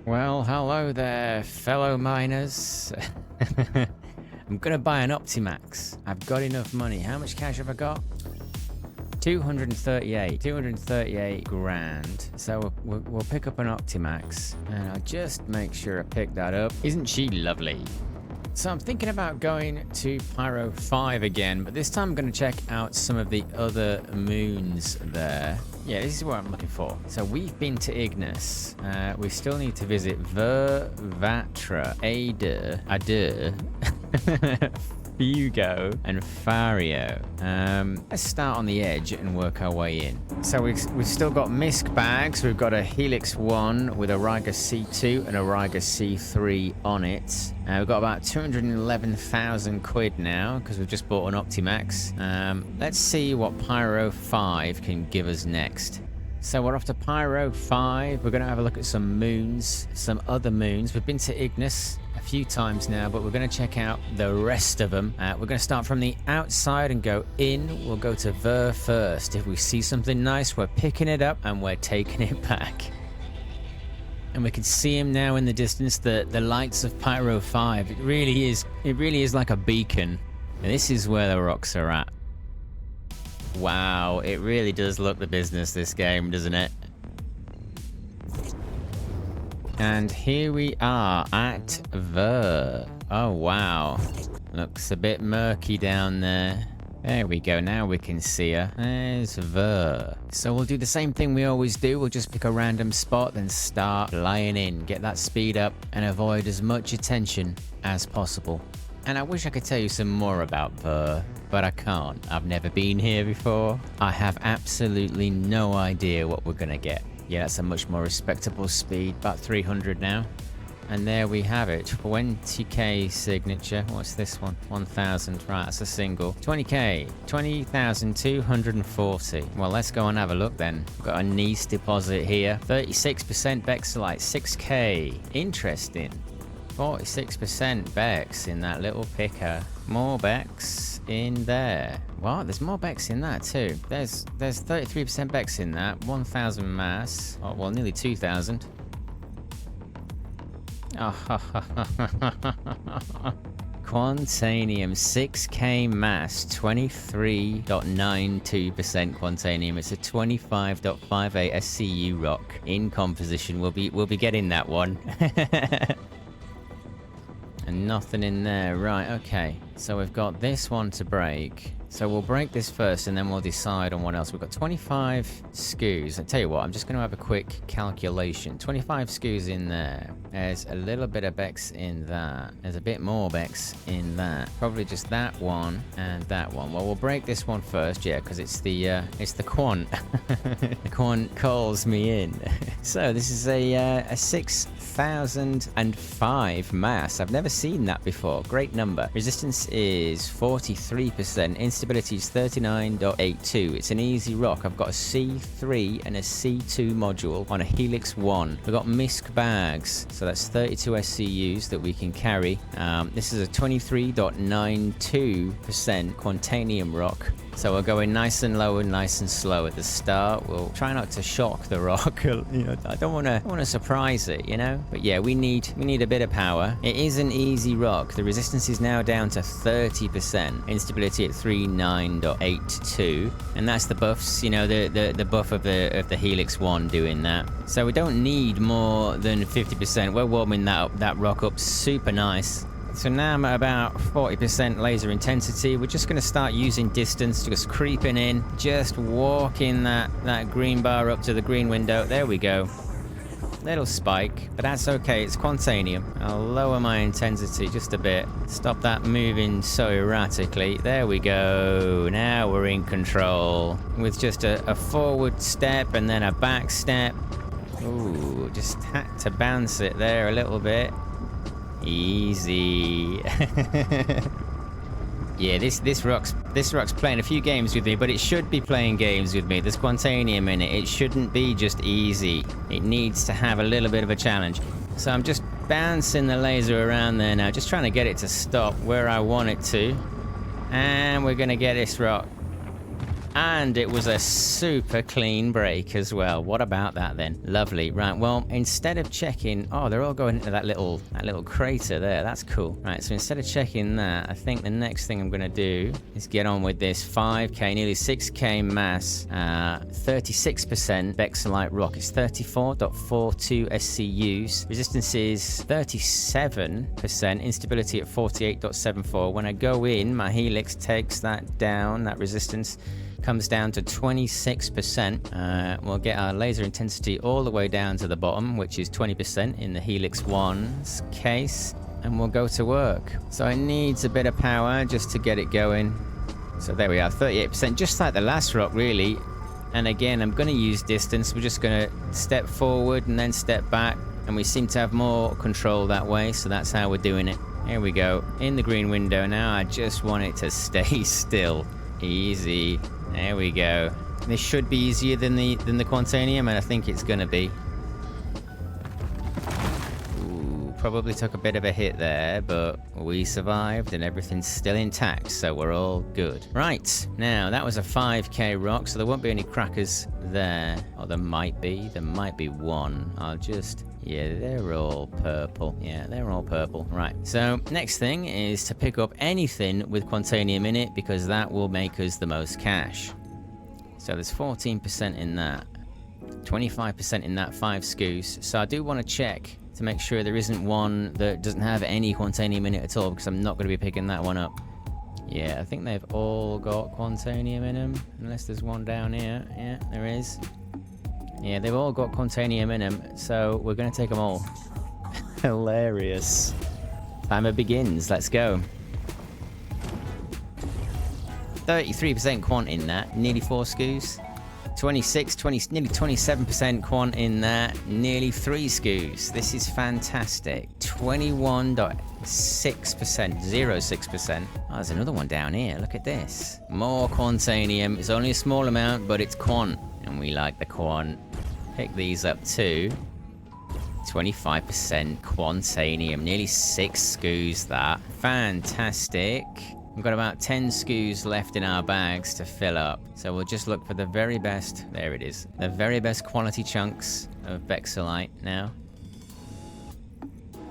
Well, hello there, fellow miners. I'm gonna buy an Optimax. I've got enough money. How much cash have I got? 238 grand. So we'll pick up an Optimax, and I'll just make sure I pick that up. Isn't she lovely? So I'm thinking about going to Pyro 5 again, but this time I'm going to check out some of the other moons there. Yeah, this is what I'm looking for. So we've been to Ignis. We still need to visit Vuur, Vatra, Adur, Fugo, and Fario. Let's start on the edge and work our way in. So we've still got misc bags. We've got a Helix 1 with a Riga C2 and a Riga C3 on it. We've got about 211,000 quid now because we've just bought an Optimax. Let's see what Pyro 5 can give us next. So we're off to Pyro 5. We're going to have a look at some moons, some other moons. We've been to Ignis a few times now, but we're going to check out the rest of them. We're going to start from the outside and go in. We'll go to Vuur first. If we see something nice, we're picking it up and we're taking it back. And we can see him now in the distance, the lights of Pyro 5. It really is like a beacon. And this is where the rocks are at. Wow, it really does look the business, this game, doesn't it? And here we are at Vuur. Oh, wow. Looks a bit murky down there. There we go, now we can see her. There's Vuur. So we'll do the same thing we always do. We'll just pick a random spot, then start flying in. Get that speed up and avoid as much attention as possible. And I wish I could tell you some more about Vuur, but I can't. I've never been here before. I have absolutely no idea what we're gonna get. Yeah, that's a much more respectable speed, about 300 now. And there we have it, 20k signature. What's this one? 1,000, right, that's a single. 20k, 20,240. Well, let's go and have a look then. We've got a nice deposit here. 36% Bexolite, 6k. Interesting. 46% Bex in that little picker. More Bex in there. What? There's more Bex in that too. There's 33% Bex in that. 1,000 mass. Oh, well, nearly 2,000. Oh, Quantanium, 6k mass, 23.92% Quantanium. It's a 25.58 SCU rock in composition. We'll be getting that one. And nothing in there. Right, okay. So we've got this one to break. So we'll break this first and then we'll decide on what else. We've got 25 SKUs. I tell you what, I'm just going to have a quick calculation. 25 SKUs in there. There's a little bit of Bex in that. There's a bit more Bex in that. Probably just that one and that one. Well, we'll break this one first, yeah, because it's the quant. The quant calls me in. So this is a 6,005 mass. I've never seen that before. Great number. Resistance is 43%. Instability is 39.82. It's an easy rock. I've got a C3 and a C2 module on a Helix 1. We've got misc bags. So that's 32 SCUs that we can carry. This is a 23.92% Quantanium rock. So we're going nice and low and nice and slow at the start. We'll try not to shock the rock. You know, I don't want to surprise it, you know. But yeah, we need a bit of power. It is an easy rock. The resistance is now down to 30%. Instability at 39.82, and that's the buffs. You know, the buff of the Helix 1 doing that. So we don't need more than 50%. We're warming that rock up super nice. So now I'm at about 40% laser intensity. We're just going to start using distance, just creeping in, just walking that green bar up to the green window. There we go. Little spike, but that's okay. It's Quantanium. I'll lower my intensity just a bit. Stop that moving so erratically. There we go. Now we're in control with just a forward step and then a back step. Ooh, just had to bounce it there a little bit. Easy. Yeah, this rock's playing a few games with me, but it should be playing games with me. There's Quantanium in it. It shouldn't be just easy. It needs to have a little bit of a challenge. So I'm just bouncing the laser around there now, just trying to get it to stop where I want it to. And we're gonna get this rock. And it was a super clean break as well. What about that then? Lovely. Right, well, instead of checking... Oh, they're all going into that little crater there. That's cool. Right, so instead of checking that, I think the next thing I'm going to do is get on with this 5k, nearly 6k mass, 36% Bexolite rock. It's 34.42 SCUs. Resistance is 37%. Instability at 48.74. When I go in, my helix takes that down, that resistance comes down to 26%. We'll get our laser intensity all the way down to the bottom, which is 20% in the Helix 1's case, and we'll go to work. So it needs a bit of power just to get it going. So there we are, 38%, just like the last rock really. And again, I'm going to use distance. We're just going to step forward and then step back, and we seem to have more control that way, so that's how we're doing it. Here we go, in the green window now. I just want it to stay still. Easy. There we go. This should be easier than the Quantanium, and I think it's gonna be. Ooh, probably took a bit of a hit there, but we survived and everything's still intact, so we're all good. Right, now that was a 5k rock, so there won't be any crackers there. Oh, there might be. There might be one. I'll just... Yeah, they're all purple. Yeah, they're all purple. Right, so next thing is to pick up anything with Quantanium in it, because that will make us the most cash. So there's 14% in that. 25% in that 5 SCUs. So I do want to check to make sure there isn't one that doesn't have any Quantanium in it at all, because I'm not going to be picking that one up. Yeah, I think they've all got Quantanium in them, unless there's one down here. Yeah, there is. Yeah, they've all got Quantanium in them, so we're going to take them all. Hilarious. Timer begins. Let's go. 33% quant in that. Nearly 4 SCUs. 20, nearly 27% quant in that. Nearly 3 SCUs. This is fantastic. 21.6%. 0.6%. Oh, there's another one down here. Look at this. More Quantanium. It's only a small amount, but it's quant. And we like the quant. Pick these up too. 25% Quantanium. Nearly 6 SCUs that. Fantastic. We've got about 10 SCUs left in our bags to fill up. So we'll just look for the very best. There it is. The very best quality chunks of Bexolite now.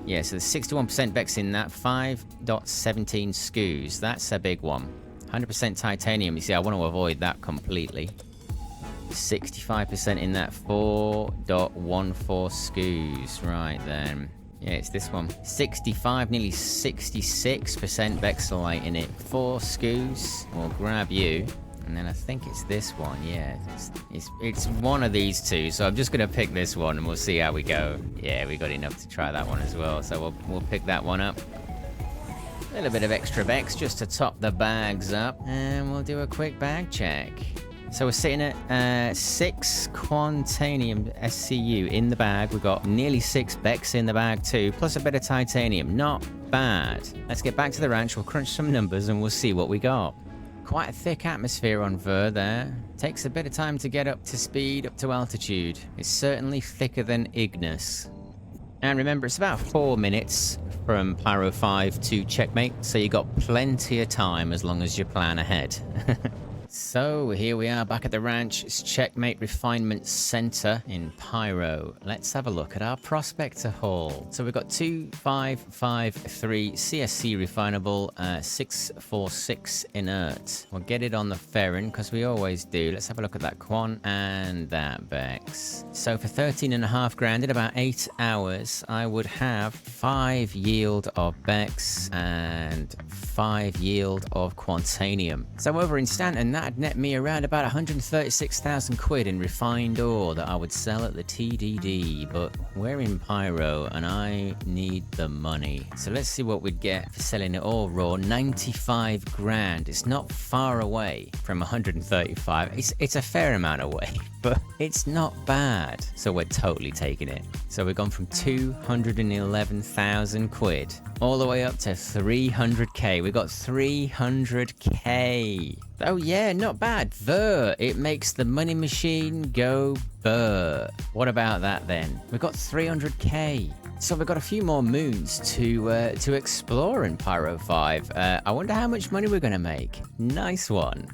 Yeah, so there's 61% Bex in that. 5.17 SCUs. That's a big one. 100% titanium. You see, I want to avoid that completely. 65% in that. 4.14 SCUs. Right then. Yeah, it's this one. 65, nearly 66% Bexolite in it. 4 SCUs. We'll grab you. And then I think it's this one. Yeah, it's one of these two. So I'm just going to pick this one and we'll see how we go. Yeah, we got enough to try that one as well. So we'll pick that one up. A little bit of extra Bex just to top the bags up. And we'll do a quick bag check. So we're sitting at 6 Quantanium SCU in the bag. We've got nearly 6 Bex in the bag too, plus a bit of titanium. Not bad. Let's get back to the ranch. We'll crunch some numbers and we'll see what we got. Quite a thick atmosphere on Vuur there. Takes a bit of time to get up to speed, up to altitude. It's certainly thicker than Ignis. And remember, it's about 4 minutes from Pyro 5 to checkmate, so you got plenty of time as long as you plan ahead. So here we are back at the ranch. It's Checkmate Refinement Center in Pyro. Let's have a look at our prospector haul. So we've got 2553 CSC refinable, 646 inert. We'll get it on the ferrin because we always do. Let's have a look at that quant and that Bex. So for 13.5 grand in about 8 hours, I would have 5 yield of Bex and 5 yield of Quantanium. So over in Stanton, that'd net me around about 136,000 quid in refined ore that I would sell at the TDD, but we're in Pyro and I need the money. So let's see what we'd get for selling it all raw. 95 grand. It's not far away from 135. It's a fair amount away, but it's not bad. So we're totally taking it. So we've gone from 211,000 quid all the way up to 300k. We got 300k. Oh yeah, not bad. Vuur, it makes the money machine go burr. What about that then? We've got 300k. So we've got a few more moons to explore in Pyro 5. I wonder how much money we're going to make. Nice one.